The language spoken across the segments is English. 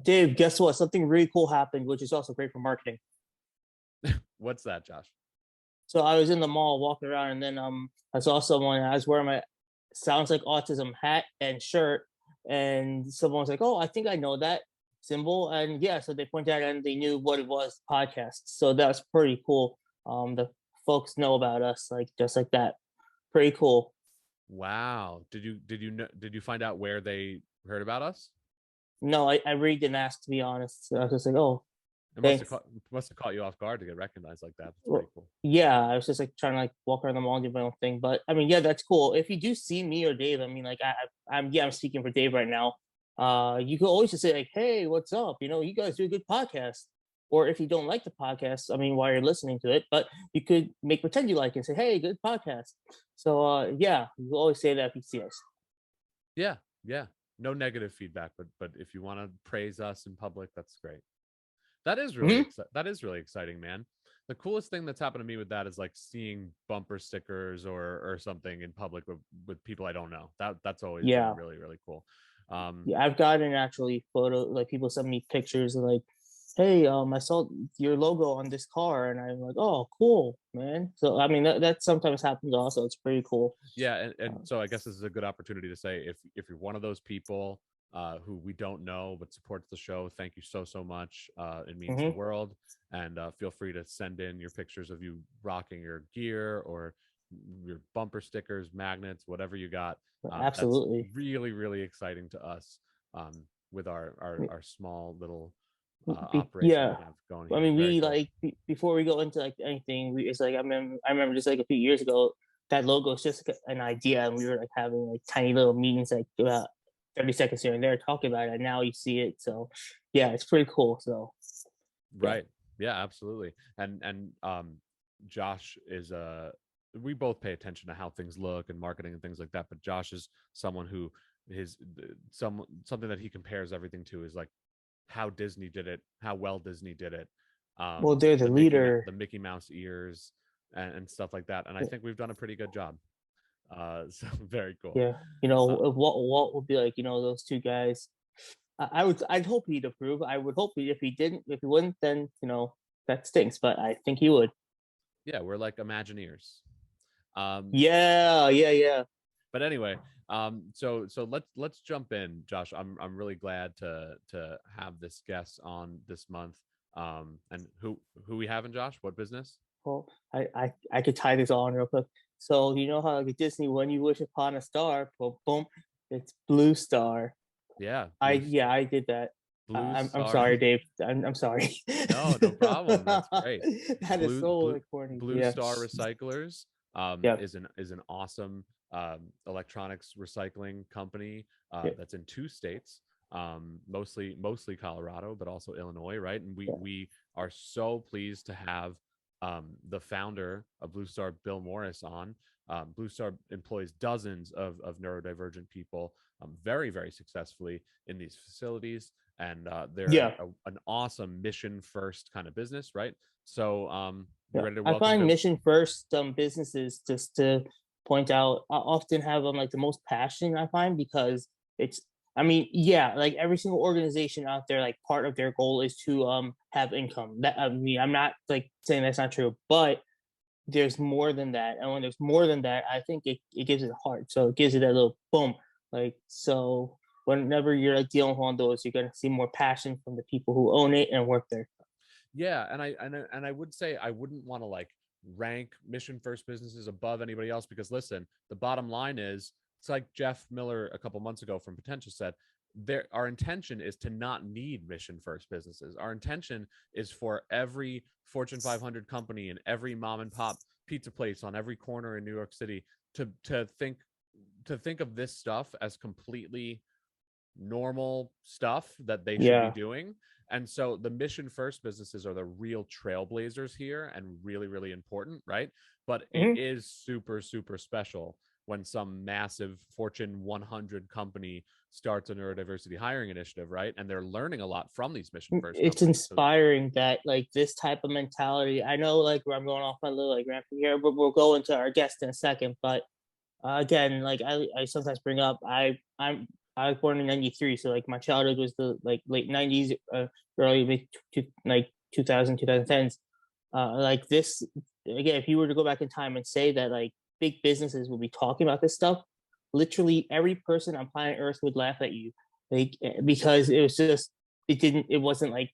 Dave, guess what? Something really cool happened, which is also great for marketing. What's that, Josh? So I was in the mall walking around, and then I saw someone. I was wearing my Sounds Like Autism hat and shirt, and someone was like, "Oh, I think I know that symbol." And yeah, so they pointed out and they knew what it was, podcast. So that's pretty cool. The folks know about us, like just like that. Pretty cool. Wow. Did you find out where they heard about us? No, I really didn't ask, to be honest. So I was just like, "Oh, It thanks." must have caught you off guard to get recognized like that. That's pretty Well, cool. yeah, I was just like trying to like walk around the mall and do my own thing. But I mean, yeah, that's cool. If you do see me or Dave, I mean, like I'm speaking for Dave right now. You could always just say like, "Hey, what's up? You know, you guys do a good podcast." Or if you don't like the podcast, I mean, while you're listening to it, but you could make pretend you like it and say, "Hey, good podcast." So yeah, you always say that if you see us. Yeah, yeah. No negative feedback, but if you want to praise us in public, that's great. Hmm. That is really exciting, man. The coolest thing that's happened to me with that is like seeing bumper stickers or something in public with people I don't know. That's always been Yeah, really, really cool. Um, yeah, I've gotten actually photo like people send me pictures of like, hey, I saw your logo on this car, and I'm like, oh, cool, man. So I mean, that sometimes happens also. It's pretty cool. yeah, and Uh, so I guess this is a good opportunity to say if you're one of those people who we don't know but supports the show, thank you so much. It means the mhm. world, and feel free to send in your pictures of you rocking your gear or your bumper stickers, magnets, whatever you got. That's Absolutely. really exciting to us with our small little operation Yeah. we have going I here. mean, Very we cool. like before we go into like anything, it's like I remember just like a few years ago, that logo is just like an idea, and we were like having like tiny little meetings, like about 30 seconds here and there, talking about it. And now you see it, so yeah, it's pretty cool. So yeah. Right. Yeah, absolutely. And Josh is we both pay attention to how things look and marketing and things like that, but Josh is someone who something that he compares everything to is like how Disney did it, how well Disney did it. Well, they're the leader. The Mickey Mouse ears and stuff like that. And I think we've done a pretty good job. So very cool. Yeah, you know, Uh, Walt would be like, those two guys. I'd hope he'd approve. I would hope if he didn't, if he wouldn't, then that stinks. But I think he would. yeah, we're like Imagineers. Um, Yeah, yeah, yeah. but anyway, so let's jump in, Josh. I'm really glad to have this guest on this month. And who we having, Josh? What business? Well, I could tie this on real quick. So you know how like at Disney, when you wish upon a star, boom, boom, it's Blue Star. Yeah, Yeah, I did that. Blue I'm Star. sorry, Dave. I'm sorry. No, no problem. That's great. That is Blue so Blue like corny. Blue Yeah, Star Recyclers yeah, is an awesome electronics recycling company yeah, that's in two states, mostly Colorado, but also Illinois, right? And yeah. we are so pleased to have the founder of Blue Star, Bill Morris, on. Blue Star employs dozens of neurodivergent people very successfully in these facilities, and they're Yeah. an awesome mission first kind of business, right? So you Yeah, ready to I welcome find Bill? mission first businesses, just to point out, often have like the most passion. I find, because it's. I mean, yeah, like every single organization out there, like part of their goal is to have income. That, I mean, I'm not like saying that's not true, but there's more than that. And when there's more than that, I think it gives it heart. So it gives it that little boom. Like, so whenever you're like dealing with one of those, you're gonna see more passion from the people who own it and work there. Yeah, and I would say I wouldn't want to like rank mission first businesses above anybody else, because listen, the bottom line is it's like Jeff Miller a couple months ago from Potential said, there our intention is to not need mission first businesses. Our intention is for every Fortune 500 company and every mom and pop pizza place on every corner in New York City to think of this stuff as completely normal stuff that they should be Yeah. doing. And so the mission first businesses are the real trailblazers here and really important, right? But it Mhm. is super special when some massive Fortune 100 company starts a neurodiversity hiring initiative, right? And they're learning a lot from these mission first It's companies. So inspiring that like this type of mentality. I know like where I'm going off my little like rant here, but we'll go into our guest in a second. But again, like I sometimes bring up, I'm I was born in '93, so like my childhood was the like late '90s, early mid like 2000, 2010s. Like this again, if you were to go back in time and say that like big businesses will be talking about this stuff, literally every person on planet Earth would laugh at you, like because it was just it wasn't like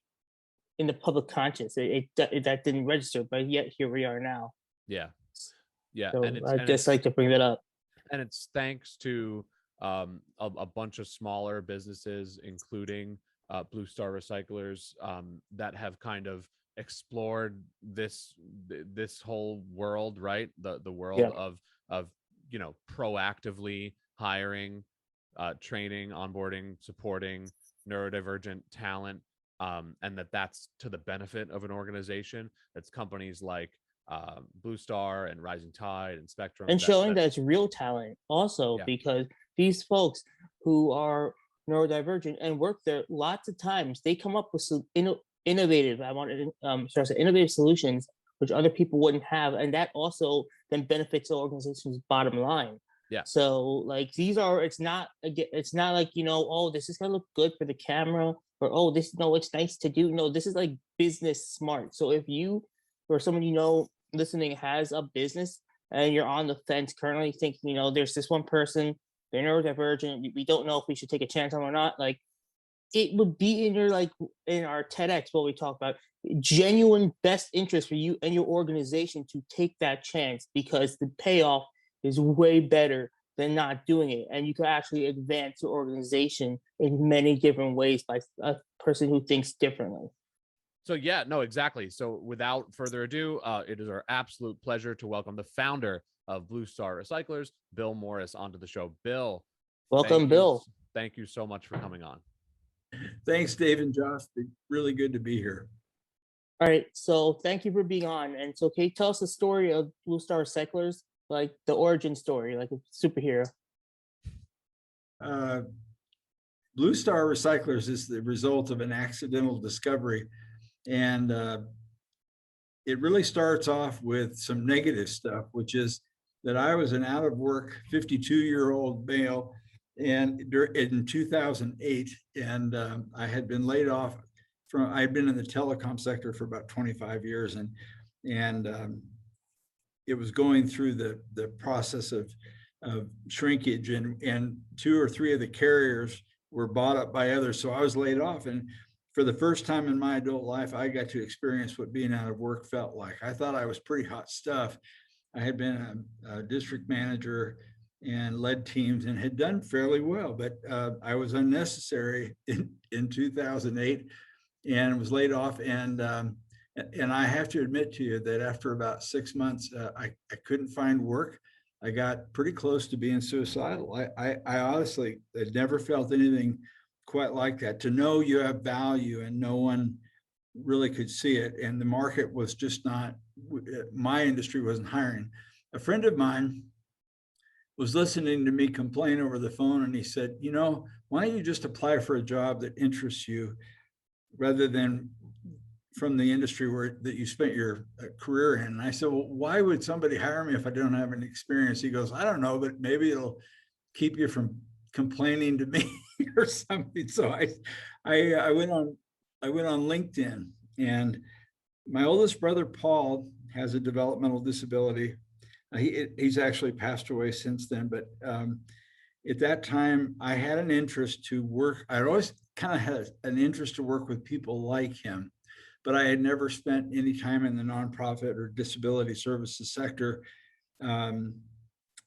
in the public conscious. That didn't register, but yet here we are now. Yeah, yeah, So I just like to bring that up. and it's thanks to a bunch of smaller businesses, including Blue Star Recyclers, that have kind of explored this whole world, right? The world Yeah. of proactively hiring, training, onboarding, supporting neurodivergent talent, and that's to the benefit of an organization. That's companies like Blue Star and Rising Tide and Spectrum And that showing that it's real talent also, yeah. because these folks who are neurodivergent and work there lots of times, they come up with some innovative, I wanted sorry, say innovative solutions which other people wouldn't have, and that also then benefits the organization's bottom line. Yeah. So like these are, it's not like, oh, this is gonna look good for the camera, or oh, this, no, it's nice to do. No, this is like business smart. So if you or someone listening has a business and you're on the fence currently thinking, there's this one person, they're neurodivergent, we don't know if we should take a chance on them or not, like it would be in your, like in our TEDx, what we talk about, genuine best interest for you and your organization to take that chance, because the payoff is way better than not doing it. And you can actually advance your organization in many different ways by a person who thinks differently. So yeah, no, exactly. So without further ado, it is our absolute pleasure to welcome the founder of Blue Star Recyclers, Bill Morris, onto the show. Bill, welcome, Bill. Thank you so much for coming on. Thanks, Dave and Josh. Really good to be here. All right, so thank you for being on. And so can you tell us the story of Blue Star Recyclers, like the origin story, like a superhero? Blue Star Recyclers is the result of an accidental discovery. And it really starts off with some negative stuff, which is that I was an out of work 52-year-old male and in 2008, and I had been laid off I'd been in the telecom sector for about 25 years, and it was going through the process of shrinkage, and 2 or 3 of the carriers were bought up by others. So I was laid off, and for the first time in my adult life, I got to experience what being out of work felt like. I thought I was pretty hot stuff. I had been a district manager and led teams and had done fairly well, but I was unnecessary in 2008 and was laid off. And I have to admit to you that after about 6 months, I couldn't find work. I got pretty close to being suicidal. I honestly had never felt anything quite like that, to know you have value and no one really could see it. And the market was just not, my industry wasn't hiring. A friend of mine was listening to me complain over the phone, and he said, why don't you just apply for a job that interests you rather than from the industry that you spent your career in? And I said, well, why would somebody hire me if I don't have any experience? He goes, I don't know, but maybe it'll keep you from complaining to me or something. So I went on LinkedIn, and my oldest brother, Paul, has a developmental disability. He's actually passed away since then, but at that time I had an interest to work. I'd always kind of had an interest to work with people like him, but I had never spent any time in the nonprofit or disability services sector.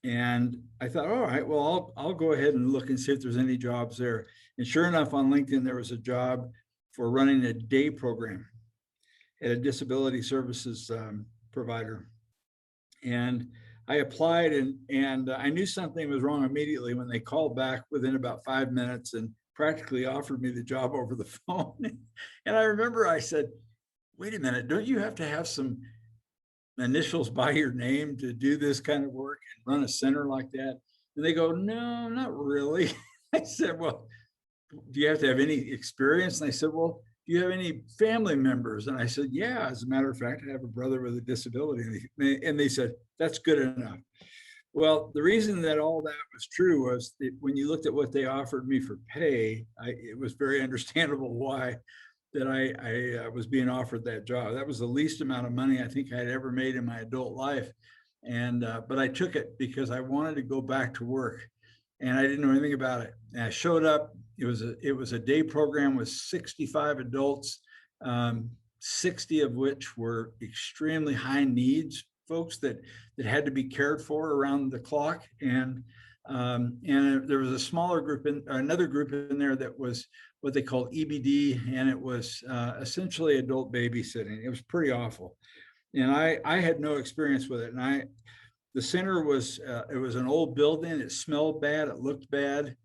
And I thought, all right, well, I'll go ahead and look and see if there's any jobs there. And sure enough, on LinkedIn, there was a job for running a day program at a disability services provider. And I applied, and I knew something was wrong immediately when they called back within about 5 minutes and practically offered me the job over the phone. And I remember I said, wait a minute, don't you have to have some initials by your name to do this kind of work and run a center like that? And they go, no, not really. I said, well, do you have to have any experience? And they said, well, do you have any family members? And I said, yeah, as a matter of fact, I have a brother with a disability. And they said, that's good enough. Well, the reason that all that was true was that when you looked at what they offered me for pay, it was very understandable why that I was being offered that job. That was the least amount of money I think I'd ever made in my adult life. And but I took it because I wanted to go back to work, and I didn't know anything about it. And I showed up. It was a day program with 65 adults, 60 of which were extremely high needs folks that had to be cared for around the clock. And there was a smaller group another group in there that was what they call EBD, and it was essentially adult babysitting. It was pretty awful, and I had no experience with it. And the center was it was an old building. It smelled bad. It looked bad.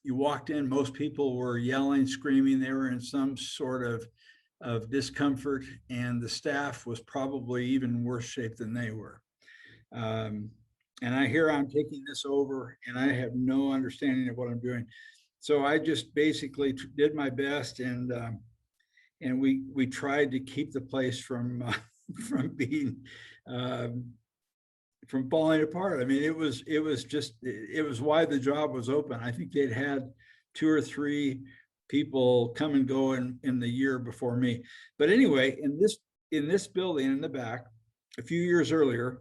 You walked in, most people were yelling, screaming. They were in some sort of discomfort, and the staff was probably even worse shape than they were. And I'm taking this over, and I have no understanding of what I'm doing. So I just basically did my best, and we tried to keep the place from being from falling apart. I mean, it was why the job was open. I think they'd had 2 or 3 people come and go in the year before me. But anyway, in this building in the back, a few years earlier,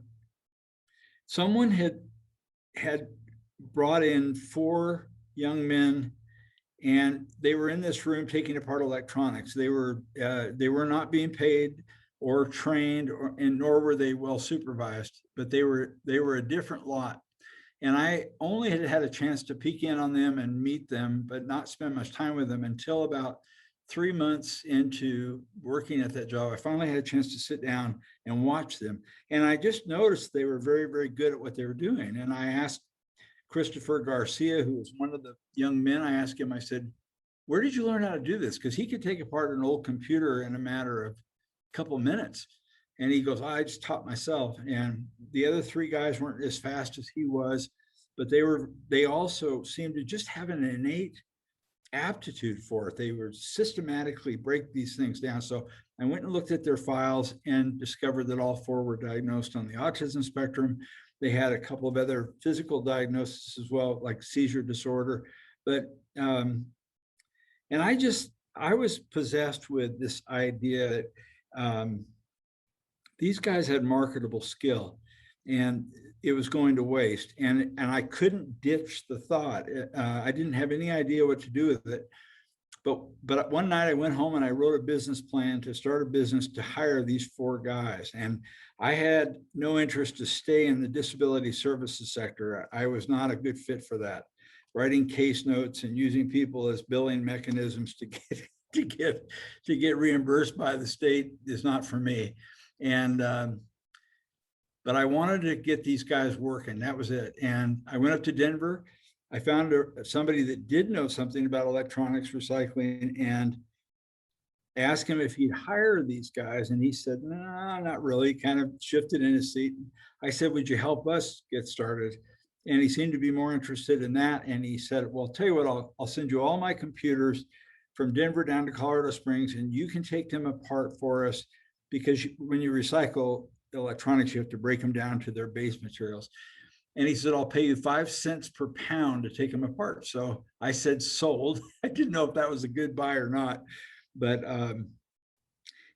someone had brought in 4 young men, and they were in this room taking apart electronics. They were not being paid or trained, and nor were they well supervised, but they were a different lot. And I only had a chance to peek in on them and meet them, but not spend much time with them until about 3 months into working at that job. I finally had a chance to sit down and watch them. And I just noticed they were very, very good at what they were doing. And I asked Christopher Garcia, who was one of the young men, I asked him, I said, where did you learn how to do this? Because he could take apart an old computer in a matter of a couple of minutes. And he goes, I just taught myself. And the other 3 guys weren't as fast as he was, but they also seemed to just have an innate aptitude for it. They were systematically break these things down. So I went and looked at their files and discovered that all 4 were diagnosed on the autism spectrum. They had a couple of other physical diagnoses as well, like seizure disorder. But and I was possessed with this idea that these guys had marketable skill, and it was going to waste. And I couldn't ditch the thought. I didn't have any idea what to do with it. But one night I went home and I wrote a business plan to start a business to hire these 4 guys. And I had no interest to stay in the disability services sector. I was not a good fit for that. Writing case notes and using people as billing mechanisms to get reimbursed by the state is not for me. And but I wanted to get these guys working. That was it. And I went up to Denver. I found somebody that did know something about electronics recycling, and asked him if he'd hire these guys. And he said, no, not really, kind of shifted in his seat. I said, would you help us get started? And he seemed to be more interested in that. And he said, well, I'll tell you what, I'll send you all my computers from Denver down to Colorado Springs, and you can take them apart for us, because when you recycle electronics, you have to break them down to their base materials. And he said, I'll pay you 5 cents per pound to take them apart. So I said, sold. I didn't know if that was a good buy or not. But, and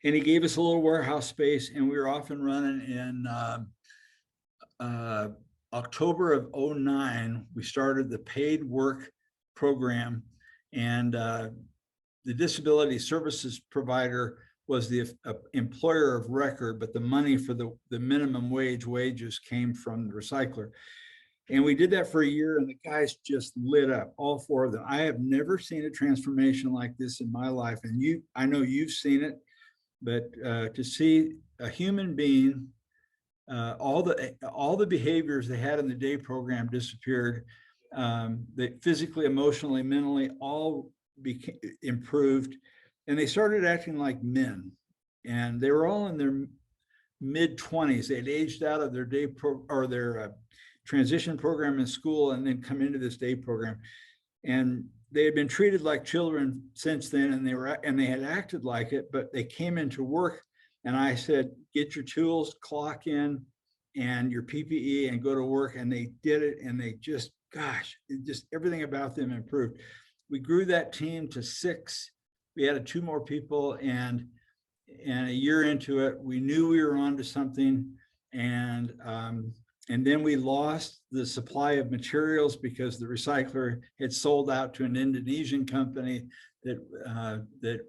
he gave us a little warehouse space, and we were off and running in October of 2009. We started the paid work program, and the disability services provider was the employer of record, but the money for the minimum wages came from the recycler. And we did that for a year, and the guys just lit up, all 4 of them. I have never seen a transformation like this in my life. And I know you've seen it, but to see a human being, all the behaviors they had in the day program disappeared. They physically, emotionally, mentally, all became improved. And they started acting like men, and they were all in their mid-20s. They'd aged out of their their transition program in school, and then come into this day program. And they had been treated like children since then, and they had acted like it, but they came into work, and I said, get your tools, clock in, and your PPE and go to work. And they did it, and they just, gosh, just everything about them improved. We grew that team to 6. We added 2 more people, and a year into it, we knew we were onto something. And then we lost the supply of materials because the recycler had sold out to an Indonesian company that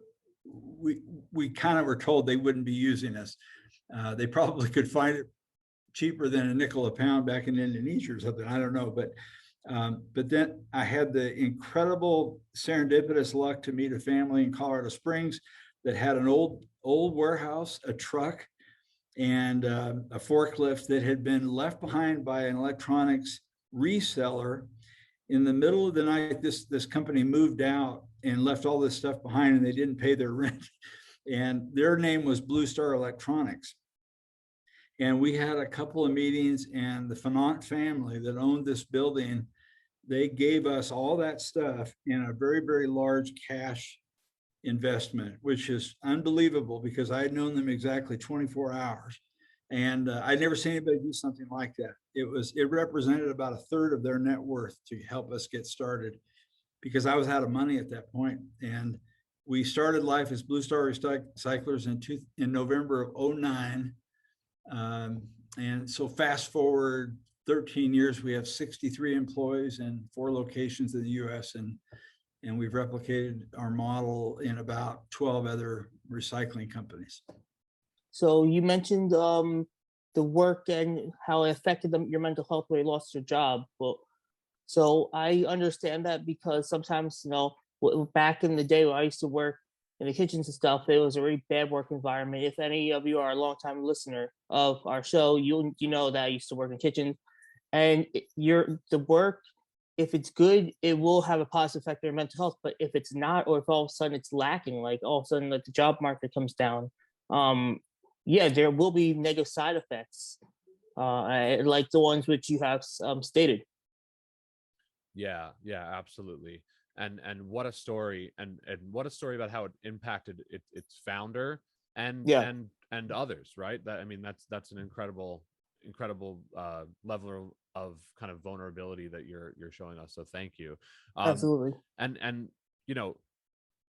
we kind of were told they wouldn't be using us. They probably could find it cheaper than a nickel a pound back in Indonesia or something. I don't know, but then I had the incredible serendipitous luck to meet a family in Colorado Springs that had an old warehouse, a truck, and a forklift that had been left behind by an electronics reseller. In the middle of the night, this company moved out and left all this stuff behind, and they didn't pay their rent. And their name was BlueStarRecyclers. And we had a couple of meetings, and the Fanant family that owned this building, they gave us all that stuff in a very, very large cash investment, which is unbelievable because I had known them exactly 24 hours. And I'd never seen anybody do something like that. It represented about a third of their net worth to help us get started, because I was out of money at that point. And we started life as BlueStarRecyclers in November of 2009. And so fast forward 13 years, we have 63 employees in 4 locations in the US, and we've replicated our model in about 12 other recycling companies. So you mentioned the work and how it affected your mental health when you lost your job. Well, so I understand that because sometimes, back in the day when I used to work in the kitchens and stuff, it was a really bad work environment. If any of you are a longtime listener of our show, you know that I used to work in kitchens, and the work, if it's good, it will have a positive effect on your mental health. But if it's not, or if all of a sudden it's lacking, like all of a sudden like the job market comes down, there will be negative side effects, like the ones which you have stated. Yeah, absolutely. And what a story, and what a story about how it impacted its founder and others, right? That's an incredible level of kind of vulnerability that you're showing us. So thank you. Absolutely. And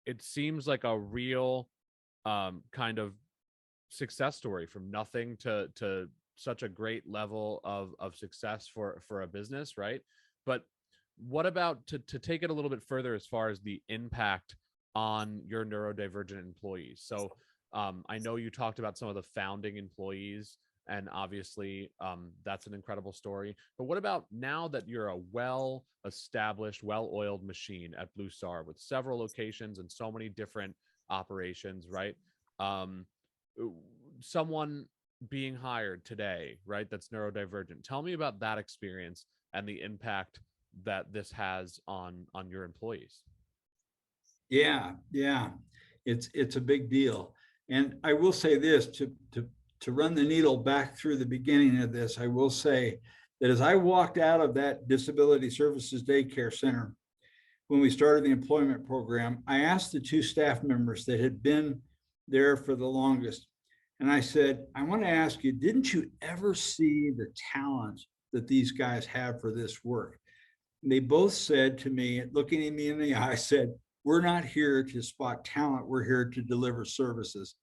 it seems like a real kind of success story, from nothing to such a great level of success for a business, right? But what about to take it a little bit further as far as the impact on your neurodivergent employees? So I know you talked about some of the founding employees, and obviously that's an incredible story. But what about now that you're a well-established, well-oiled machine at Blue Star with several locations and so many different operations, right? Someone being hired today, right, that's neurodivergent. Tell me about that experience and the impact that this has on your employees. Yeah, it's a big deal. And I will say this, to run the needle back through the beginning of this, I will say that as I walked out of that disability services daycare center, when we started the employment program, I asked the 2 staff members that had been there for the longest, and I said, I want to ask you, didn't you ever see the talent that these guys have for this work? And they both said to me, looking at me in the eye, said, we're not here to spot talent, we're here to deliver services.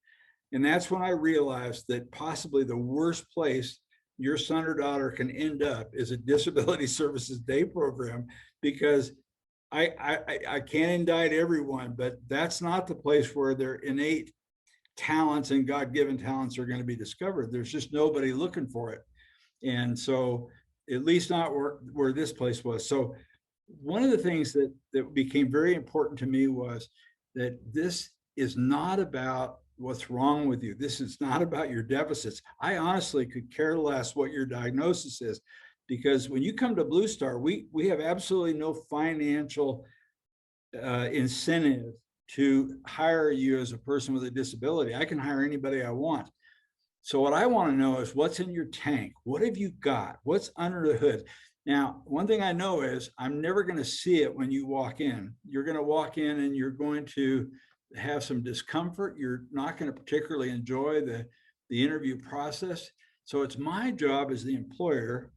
And that's when I realized that possibly the worst place your son or daughter can end up is a disability services day program, because I can't indict everyone, but that's not the place where their innate talents and God-given talents are going to be discovered. There's just nobody looking for it. And so, at least not where this place was. So one of the things that became very important to me was that this is not about what's wrong with you. This is not about your deficits. I honestly could care less what your diagnosis is, because when you come to Blue Star, we have absolutely no financial incentive to hire you as a person with a disability. I can hire anybody I want. So what I want to know is what's in your tank. What have you got? What's under the hood? Now, one thing I know is I'm never going to see it when you walk in. You're going to walk in and you're going to have some discomfort. You're not going to particularly enjoy the interview process. So it's my job as the employer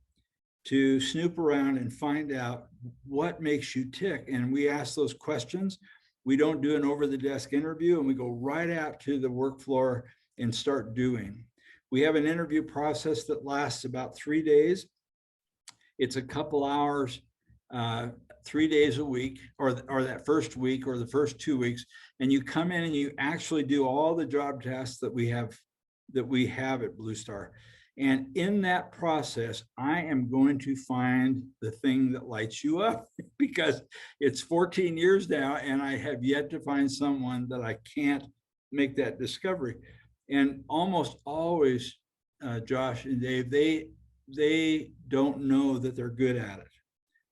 to snoop around and find out what makes you tick. And we ask those questions. We don't do an over-the-desk interview, and we go right out to the work floor and start doing. We have an interview process that lasts about 3 days. It's a couple hours, 3 days a week, or that first week or the first 2 weeks. And you come in and you actually do all the job tasks that we have at Blue Star. And in that process, I am going to find the thing that lights you up, because it's 14 years now and I have yet to find someone that I can't make that discovery. And almost always, Josh and Dave, they don't know that they're good at it.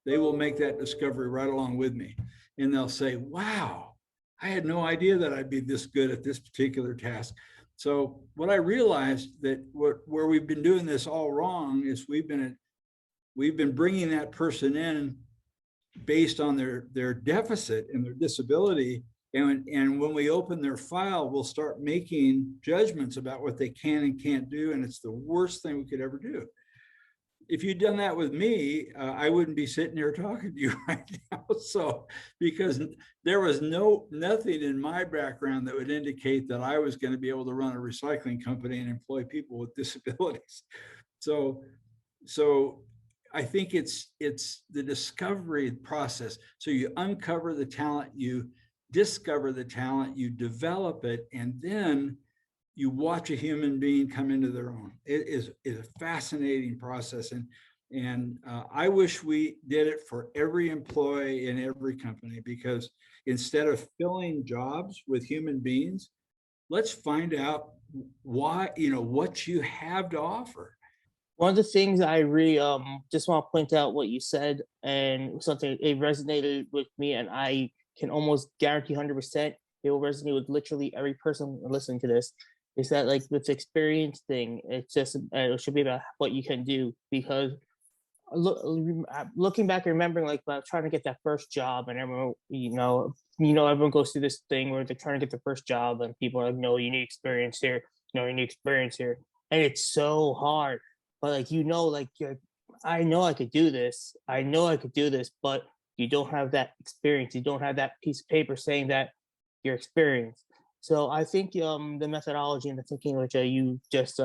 They will make that discovery right along with me. And they'll say, wow, I had no idea that I'd be this good at this particular task. So what I realized that where we've been doing this all wrong is we've been bringing that person in based on their deficit and their disability. And when we open their file, we'll start making judgments about what they can and can't do. And it's the worst thing we could ever do. If you'd done that with me, I wouldn't be sitting here talking to you right now. So, because there was nothing in my background that would indicate that I was going to be able to run a recycling company and employ people with disabilities. So I think it's the discovery process. So you uncover the talent, you discover the talent, you develop it, and then you watch a human being come into their own. It is a fascinating process. And I wish we did it for every employee in every company, because instead of filling jobs with human beings, let's find out why, what you have to offer. One of the things I really just want to point out what you said, and something it resonated with me, and I can almost guarantee 100% it will resonate with literally every person listening to this, is that like this experience thing, it's just it should be about what you can do. Because looking back and remembering like about trying to get that first job, and everyone everyone goes through this thing where they're trying to get their first job and people are like, no, you need experience here, you need experience here, and it's so hard. But like I know I could do this, but you don't have that experience, you don't have that piece of paper saying that you're experienced. So I think the methodology and the thinking which you just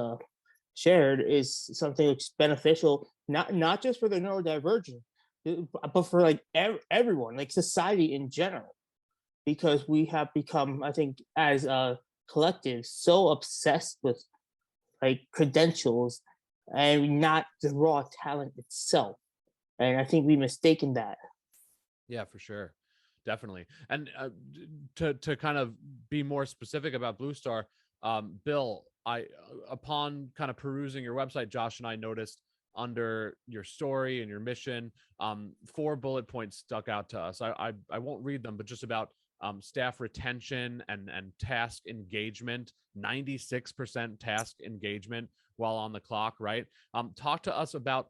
shared is something that's beneficial, not just for the neurodivergent, but for like everyone, like society in general, because we have become, I think, as a collective, so obsessed with like credentials and not the raw talent itself. And I think we mistaken that. Yeah, for sure. Definitely. And to kind of be more specific about Blue Star, Bill, upon kind of perusing your website, Josh and I noticed under your story and your mission, 4 bullet points stuck out to us. I won't read them, but just about staff retention and task engagement, 96% task engagement while on the clock, right? Talk to us about,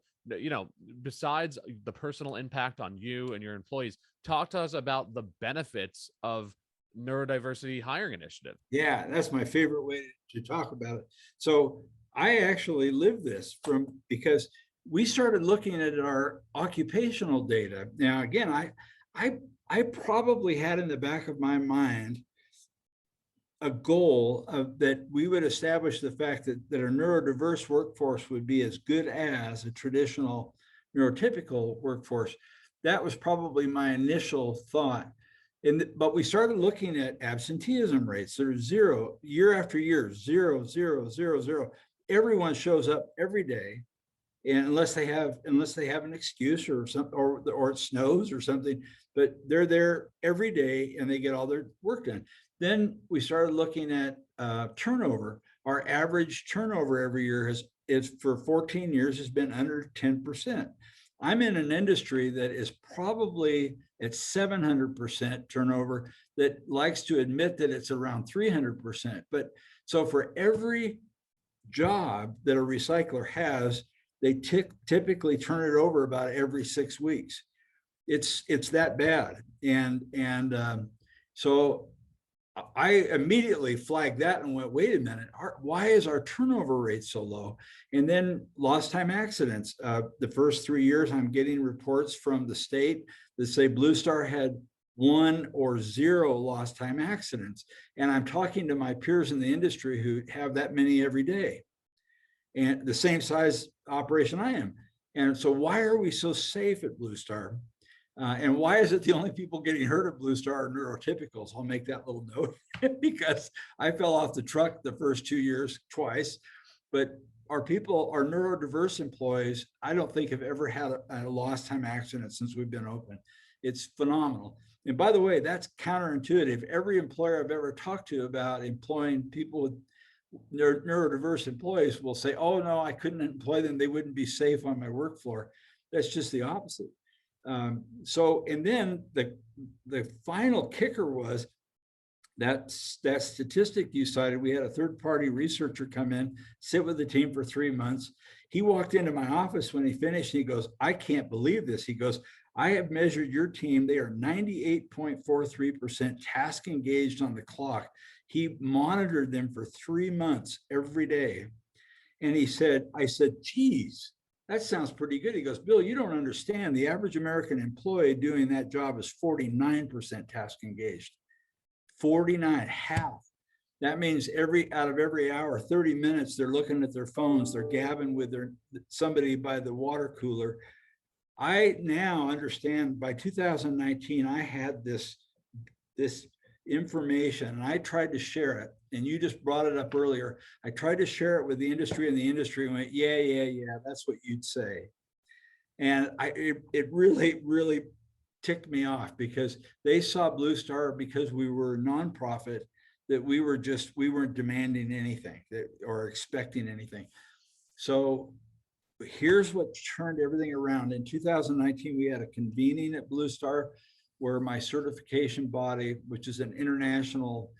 besides the personal impact on you and your employees, talk to us about the benefits of neurodiversity hiring initiative. Yeah, that's my favorite way to talk about it. So I actually live this because we started looking at our occupational data. Now, again, I probably had in the back of my mind a goal of that we would establish the fact that a neurodiverse workforce would be as good as a traditional neurotypical workforce. That was probably my initial thought. But we started looking at absenteeism rates. There's zero, year after year, 0, 0, 0, 0. Everyone shows up every day, and unless they have an excuse or something, or it snows or something, but they're there every day and they get all their work done. Then we started looking at turnover. Our average turnover every year is for 14 years has been under 10%. I'm in an industry that is probably at 700% turnover, that likes to admit that it's around 300%. But so for every job that a recycler has, they typically turn it over about every 6 weeks. It's that bad. And so I immediately flagged that and went, wait a minute, why is our turnover rate so low? And then lost time accidents. The first 3 years, I'm getting reports from the state that say Blue Star had 1 or 0 lost time accidents. And I'm talking to my peers in the industry who have that many every day, and the same size operation I am. And so why are we so safe at Blue Star? And why is it the only people getting hurt at Blue Star are neurotypicals? I'll make that little note because I fell off the truck the first 2 years twice. But our people, our neurodiverse employees, I don't think have ever had a lost time accident since we've been open. It's phenomenal. And by the way, that's counterintuitive. Every employer I've ever talked to about employing people with neurodiverse employees will say, oh no, I couldn't employ them. They wouldn't be safe on my work floor. That's just the opposite. And then the final kicker was that statistic you cited. We had a third-party researcher come in, sit with the team for 3 months. He walked into my office when he finished. He goes, I can't believe this. He goes, I have measured your team. They are 98.43% task engaged on the clock. He monitored them for 3 months every day. And I said, geez, that sounds pretty good. He goes, Bill, you don't understand. The average American employee doing that job is 49% task engaged. 49, half. That means out of every hour, 30 minutes, they're looking at their phones, they're gabbing with somebody by the water cooler. I now understand by 2019, I had this information and I tried to share it. And you just brought it up earlier. I tried to share it with the industry, and the industry went, yeah, that's what you'd say. And it really, really ticked me off because they saw Blue Star, because we were a nonprofit, that we weren't demanding anything or expecting anything. So here's what turned everything around. In 2019, we had a convening at Blue Star where my certification body, which is an international,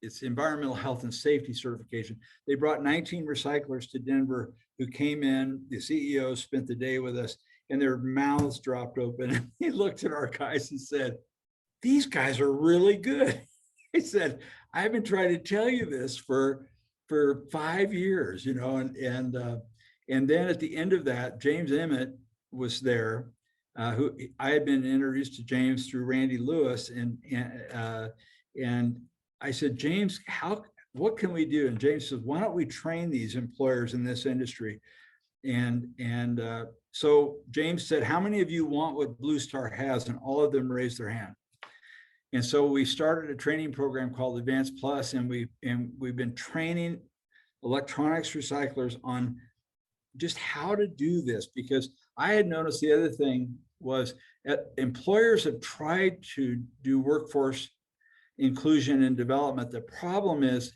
it's environmental health and safety certification. They brought 19 recyclers to Denver who came in. The CEOs spent the day with us, and their mouths dropped open. He looked at our guys and said, these guys are really good. He said, I've been trying to tell you this for 5 years, and then at the end of that, James Emmett was there, who I had been introduced to James through Randy Lewis, and I said, James, what can we do? And James said, why don't we train these employers in this industry? So James said, how many of you want what Blue Star has? And all of them raised their hand. And so we started a training program called Advanced Plus, and we've been training electronics recyclers on just how to do this, because I had noticed the other thing was employers have tried to do workforce inclusion and development. The problem is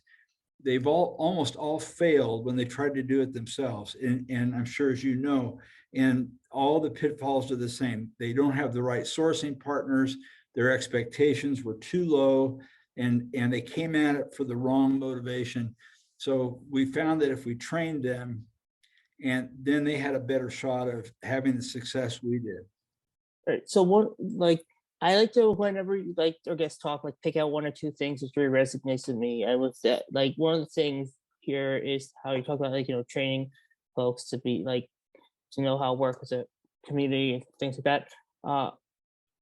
they've almost all failed when they tried to do it themselves. And I'm sure, as you know, and all the pitfalls are the same. They don't have the right sourcing partners. Their expectations were too low, and they came at it for the wrong motivation. So we found that if we trained them, and then they had a better shot of having the success we did. Right. So I like to, whenever you our guests talk, pick out 1 or 2 things which really resonates with me. And with that, one of the things here is how you talk about training folks to be to know how to work as a community and things like that.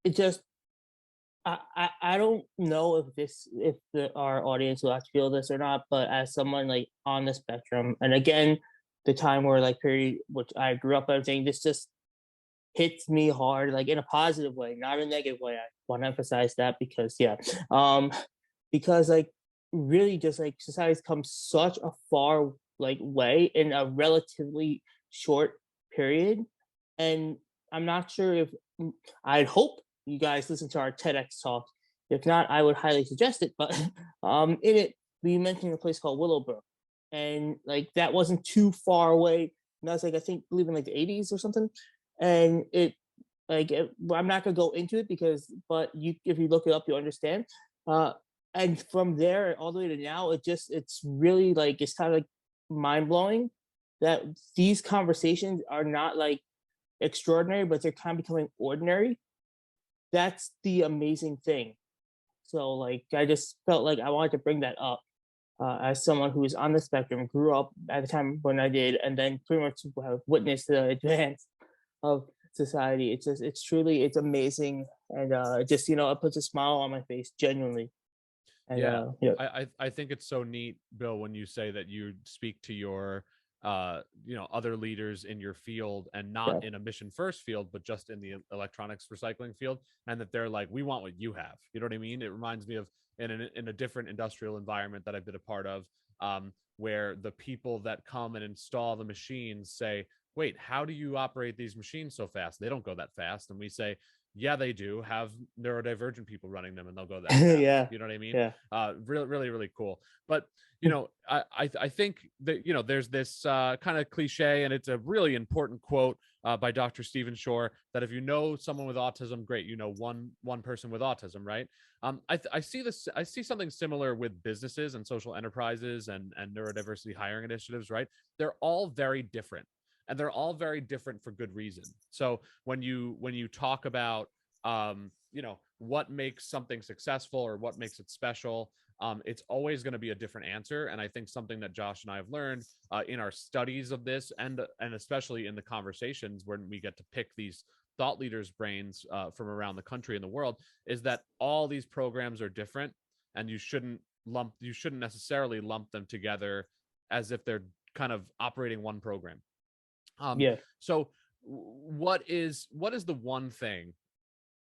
It just I don't know if our audience will have to feel this or not, but as someone on the spectrum, and again, the time where period which I grew up, everything, this just hits me hard, in a positive way, not a negative way. I want to emphasize that because really just society's come such a far way in a relatively short period. And I'm not sure if I'd hope you guys listen to our TEDx talk. If not, I would highly suggest it. But in it, we mentioned a place called Willowbrook, and that wasn't too far away. And that was I believe in the 80s or something. And it I'm not gonna go into it but if you look it up, you'll understand. And from there all the way to now, it's really it's kind of mind blowing that these conversations are not extraordinary, but they're kind of becoming ordinary. That's the amazing thing. So like I just felt like I wanted to bring that up as someone who was on the spectrum, grew up at the time when I did, and then pretty much have witnessed the advance of society. It's just, it's truly, it's amazing, and just it puts a smile on my face, genuinely. And Yeah, yeah, I think it's so neat, Bill, when you say that you speak to your other leaders in your field, and yeah, not in a mission first field, but just in the electronics recycling field, and that they're like, we want what you have. You know what I mean? It reminds me of in a different industrial environment that I've been a part of, where the people that come and install the machines say, wait, how do you operate these machines so fast? They don't go that fast. And we say, yeah, they do. Have neurodivergent people running them and they'll go that fast. yeah, You know what I mean? yeah, Really, really, really cool. But I think that there's this kind of cliche, and it's a really important quote by Dr. Stephen Shore, that if you know someone with autism, great, you know one person with autism, right? I see this. I see something similar with businesses and social enterprises and neurodiversity hiring initiatives, right? They're all very different, and they're all very different for good reason. So when you talk about what makes something successful or what makes it special, it's always going to be a different answer. And I think something that Josh and I have learned in our studies of this, and especially in the conversations when we get to pick these thought leaders' brains from around the country and the world, is that all these programs are different, and you shouldn't necessarily lump them together as if they're kind of operating one program. yeah. So what is the one thing,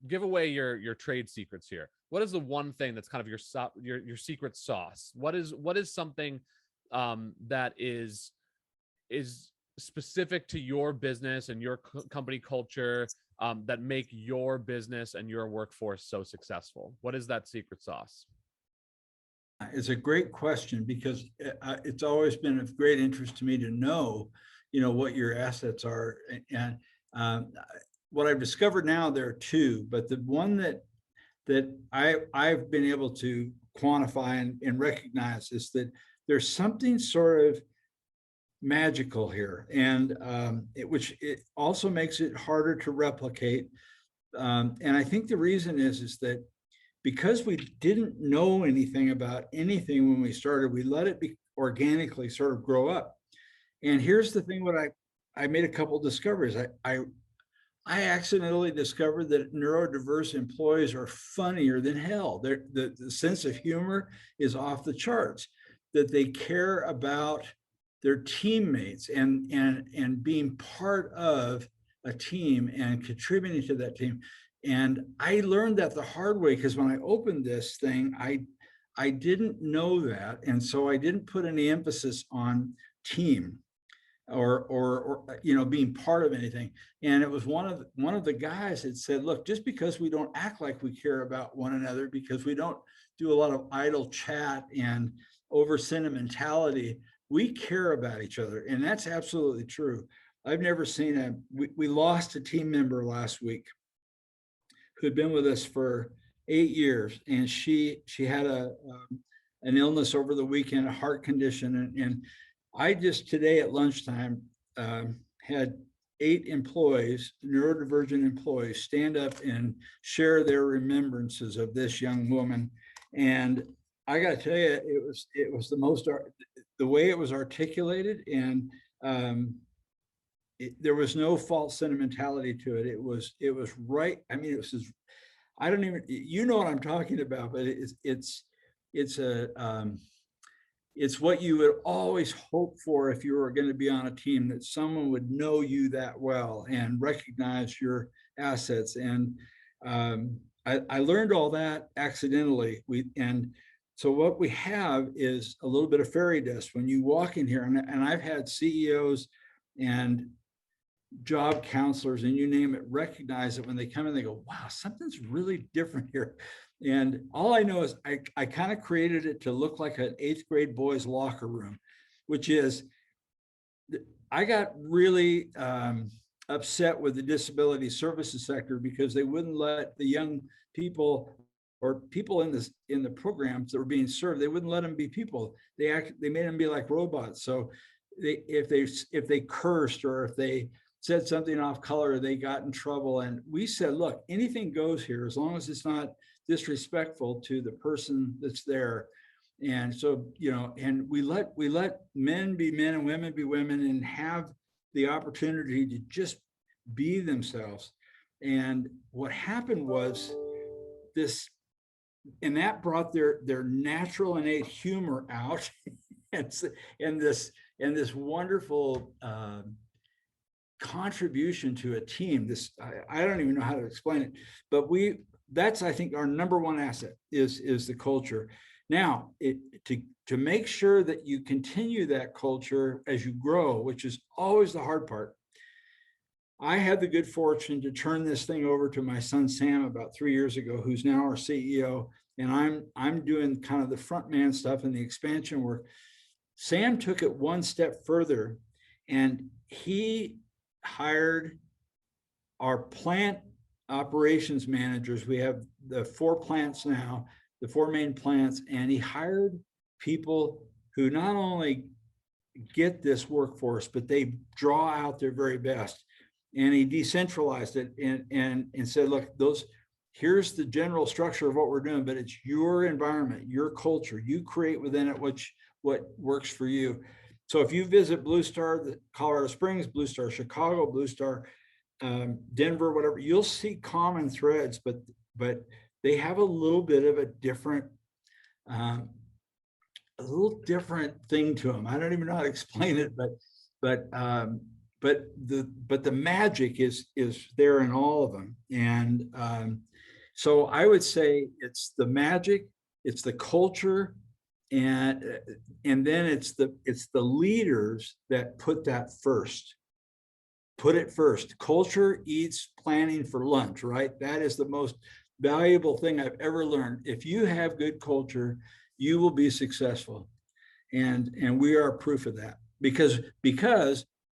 give away your trade secrets here, what is the one thing that's kind of your secret sauce? What is something that is specific to your business and your company culture, that make your business and your workforce so successful? What is that secret sauce? It's a great question, because it's always been of great interest to me to know, what your assets are. And what I've discovered now, there are two, but the one that I've been able to quantify and recognize is that there's something sort of magical here, and which it also makes it harder to replicate. And I think the reason is that because we didn't know anything about anything when we started, we let it be organically sort of grow up. And here's the thing: what I made a couple discoveries. I accidentally discovered that neurodiverse employees are funnier than hell. The sense of humor is off the charts. That they care about their teammates and being part of a team and contributing to that team. And I learned that the hard way, because when I opened this thing, I didn't know that, and so I didn't put any emphasis on team or being part of anything. And it was one of the guys that said, look, just because we don't act like we care about one another, because we don't do a lot of idle chat and over sentimentality, we care about each other. And that's absolutely true. I've never seen we lost a team member last week who had been with us for 8 years, and she had an illness over the weekend, a heart condition, and I just today at lunchtime had 8 employees, neurodivergent employees, stand up and share their remembrances of this young woman. And I got to tell you, it was the way it was articulated, and there was no false sentimentality to it. It was right. I mean, it was. I don't even. You know what I'm talking about, but it's what you would always hope for if you were going to be on a team, that someone would know you that well and recognize your assets. And I learned all that accidentally. So what we have is a little bit of fairy dust when you walk in here. And I've had CEOs and job counselors and you name it recognize it when they come in. They go, wow, something's really different here. And all I know is I kind of created it to look like an 8th grade boys locker room, which is, I got really upset with the disability services sector because they wouldn't let the young people or people in the programs that were being served, they wouldn't let them be people. They made them be like robots. So if they cursed, or if they said something off color, they got in trouble. And we said, look, anything goes here as long as it's not disrespectful to the person that's there. And so, and we let men be men and women be women and have the opportunity to just be themselves. And what happened was this, and that brought their natural innate humor out, and this wonderful contribution to a team. This, I don't even know how to explain it, but that's, I think, our number one asset is the culture. Now, to make sure that you continue that culture as you grow, which is always the hard part. I had the good fortune to turn this thing over to my son Sam about 3 years ago, who's now our CEO, and I'm doing kind of the front man stuff and the expansion work. Sam took it one step further, and he hired our plant operations managers. We have the 4 plants now, the 4 main plants, and he hired people who not only get this workforce, but they draw out their very best. And he decentralized it and said, look, here's the general structure of what we're doing, but it's your environment, your culture. You create within it what works for you. So if you visit Blue Star, Colorado Springs, Blue Star Chicago, Blue Star Denver, whatever, you'll see common threads, but they have a little bit of a different thing to them. I don't even know how to explain it, but the magic is there in all of them. And so I would say it's the magic, it's the culture, and then it's the leaders that put that first. Put it first. Culture eats planning for lunch, right? That is the most valuable thing I've ever learned. If you have good culture, you will be successful. And we are proof of that, because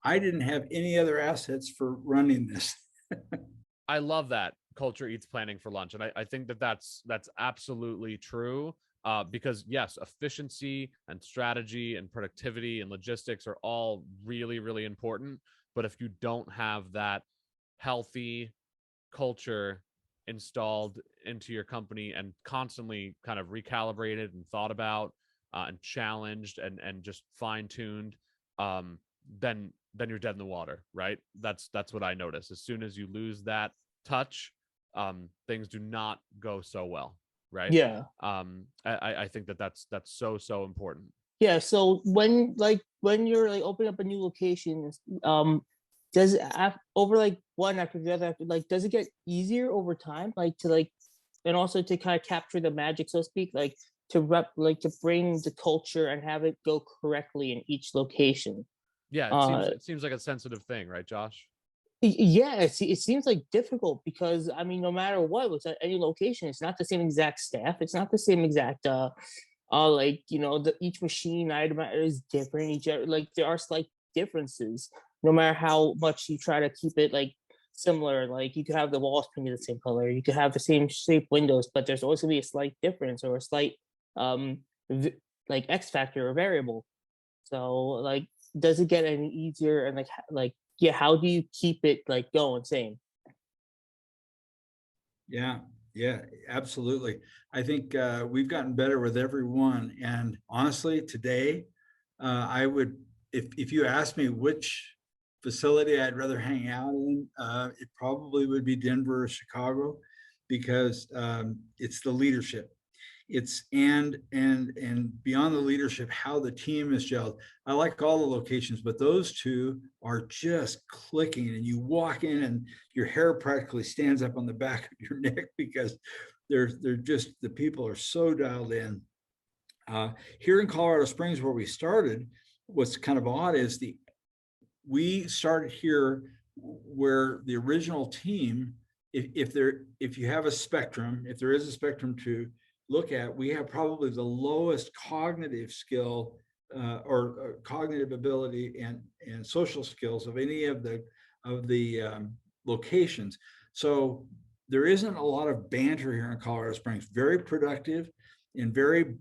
I didn't have any other assets for running this. I love that culture eats planning for lunch. And I think that's absolutely true. Because yes, efficiency and strategy and productivity and logistics are all really, really important. But if you don't have that healthy culture installed into your company and constantly kind of recalibrated and thought about and challenged and just fine-tuned, then you're dead in the water, right? That's what I notice. As soon as you lose that touch, things do not go so well, right? Yeah. I think that's so important. Yeah. So when you're like opening up a new location, does it over like one after the other, does it get easier over time, and also to kind of capture the magic, so to speak, to bring the culture and have it go correctly in each location? Yeah, it seems like a sensitive thing, right, Josh? Yeah, it seems like difficult because, I mean, no matter what, with any location, it's not the same exact staff. It's not the same exact, each machine item is different. There are slight differences, no matter how much you try to keep it similar. Like you could have the walls painted the same color, you could have the same shape windows, but there's always gonna be a slight difference or a slight X factor or variable. So does it get any easier, and yeah, how do you keep it going same? Yeah, absolutely. I think we've gotten better with everyone. And honestly, today, I would, if you asked me which facility I'd rather hang out in, it probably would be Denver or Chicago, because it's the leadership. It's and beyond the leadership, how the team is gelled. I like all the locations, but those two are just clicking, and you walk in and your hair practically stands up on the back of your neck, because they're just, the people are so dialed in. Here in Colorado Springs, where we started, what's kind of odd is we started here where the original team, if you have a spectrum, if there is a spectrum to look at, we have probably the lowest cognitive skill or cognitive ability and social skills of any of the locations. So there isn't a lot of banter here in Colorado Springs. Very productive and very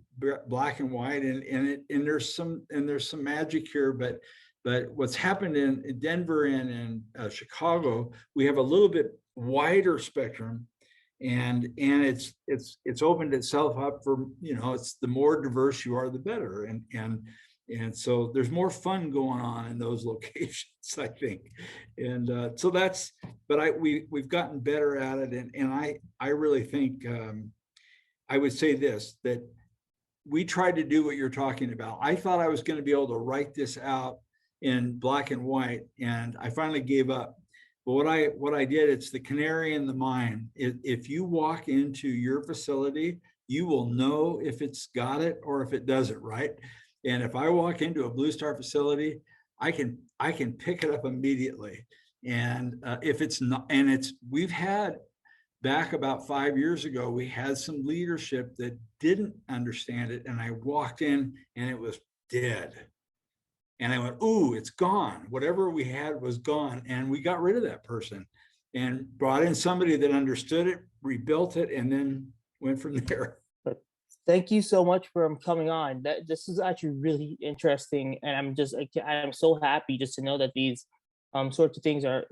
black and white, and there's some magic here. But what's happened in Denver and in Chicago, we have a little bit wider spectrum. and it's opened itself up for, you know, it's the more diverse you are, the better. And so there's more fun going on in those locations, I think. And so that's, but we've gotten better at it. And I really think, I would say this, that we tried to do what you're talking about. I thought I was going to be able to write this out in black and white, and I finally gave up. But what I did, it's the canary in the mine. If you walk into your facility, you will know if it's got it or if it doesn't, right? And if I walk into a Blue Star facility, I can pick it up immediately. And if it's not, and we've had back about 5 years ago, we had some leadership that didn't understand it. And I walked in and it was dead. And I went, ooh, it's gone. Whatever we had was gone. And we got rid of that person and brought in somebody that understood it, rebuilt it, and then went from there. Thank you so much for coming on. This is actually really interesting, and I'm so happy just to know that these sorts of things are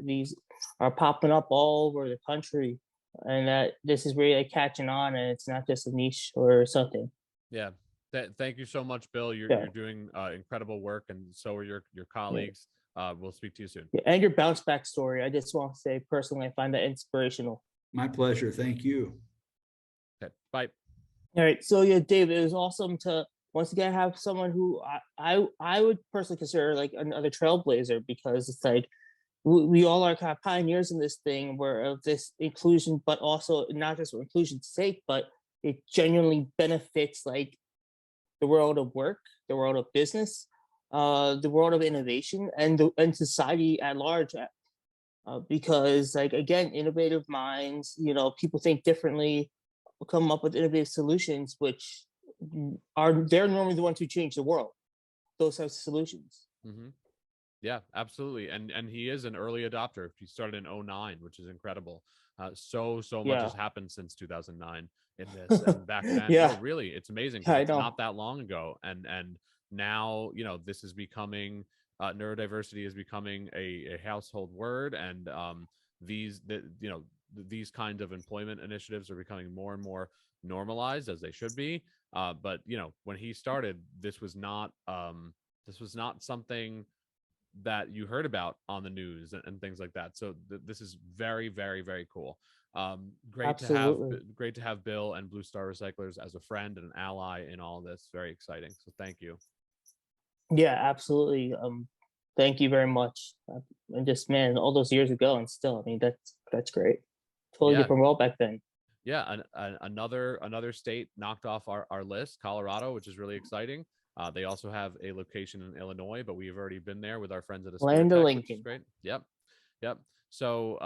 popping up all over the country, and that this is really like catching on, and it's not just a niche or something. Yeah. Thank you so much, Bill. You're doing incredible work, and so are your colleagues. We'll speak to you soon. Yeah, and your bounce back story. I just want to say personally, I find that inspirational. My pleasure. Thank you. Okay. Bye. All right. So yeah, Dave, it was awesome to once again have someone who I would personally consider like another trailblazer, because it's like we all are kind of pioneers in this thing where of this inclusion, but also not just for inclusion's sake, but it genuinely benefits like the world of work, the world of business, the world of innovation, and society at large. Because like again, innovative minds, you know, people think differently, come up with innovative solutions, which they're normally the ones who change the world. Those types of solutions. Mm-hmm. Yeah, absolutely. And he is an early adopter. He started in 2009, which is incredible. So much has happened since 2009 in this. And back then, no, really, it's amazing. It's not that long ago. And now, you know, this is becoming neurodiversity is becoming a household word. And these kinds of employment initiatives are becoming more and more normalized, as they should be. But you know, when he started, this was not something that you heard about on the news and things like that. So this is very, very, very cool. Great to have Bill and BlueStarRecyclers as a friend and an ally in all of this. Very exciting. So thank you. Yeah, absolutely. Thank you very much. And just, man, all those years ago, and still, I mean, that's great. Totally different world back then. Yeah, another state knocked off our list, Colorado, which is really exciting. They also have a location in Illinois, but we've already been there with our friends at Land of Lincoln. Great. Yep. So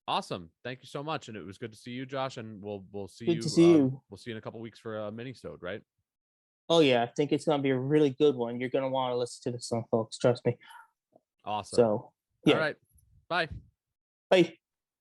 awesome. Thank you so much, and it was good to see you, Josh. And we'll see you. Good to see you. We'll see you in a couple weeks for a mini-sode, right? Oh yeah, I think it's gonna be a really good one. You're gonna want to listen to this one, folks. Trust me. Awesome. So yeah. All right. Bye. Bye.